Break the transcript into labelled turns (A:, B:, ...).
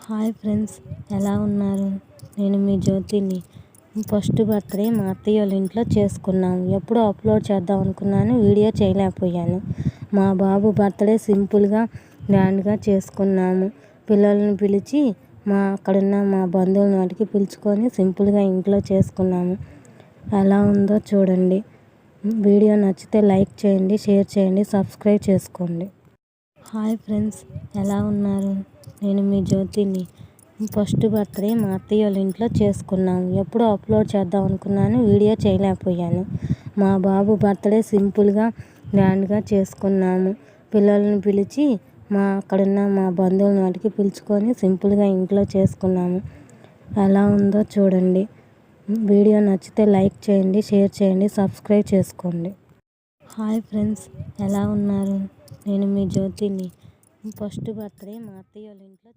A: Hi friends, ఎలా ఉన్నారు? నేను మీ జ్యోతిని. ఫస్ట్ బర్త్డే మా అత్తయ్య వాళ్ళ ఇంట్లో చేసుకున్నాము. ఎప్పుడో అప్లోడ్ చేద్దాం అనుకున్నాను, వీడియో చేయలేకపోయాను. మా బాబు బర్త్డే సింపుల్గా గ్రాండ్గా చేసుకున్నాము. పిల్లల్ని పిలిచి అక్కడున్న మా బంధువులను వాటికి పిలుచుకొని సింపుల్గా ఇంట్లో చేసుకున్నాము. ఎలా ఉందో చూడండి. వీడియో నచ్చితే లైక్ చేయండి, షేర్ చేయండి, సబ్స్క్రైబ్ చేసుకోండి. హాయ్ ఫ్రెండ్స్, ఎలా ఉన్నారు? నేను మీ జ్యోతిని. ఫస్ట్ బర్త్డే మా అత్తయ్య వాళ్ళ ఇంట్లో చేసుకున్నాము. ఎప్పుడో అప్లోడ్ చేద్దాం అనుకున్నాను, వీడియో చేయలేకపోయాను. మా బాబు బర్త్డే సింపుల్గా గ్రాండ్గా చేసుకున్నాము. పిల్లల్ని పిలిచి అక్కడున్న మా బంధువులను వాటికి పిలుచుకొని సింపుల్గా ఇంట్లో చేసుకున్నాము. ఎలా ఉందో చూడండి. వీడియో నచ్చితే లైక్ చేయండి, షేర్ చేయండి, సబ్స్క్రైబ్ చేసుకోండి. హాయ్ ఫ్రెండ్స్, ఎలా ఉన్నారు? నేను మీ జ్యోతిని. ఫస్ట్ బర్త్డే మా అత్తయ్య వాళ్ళ ఇంట్లో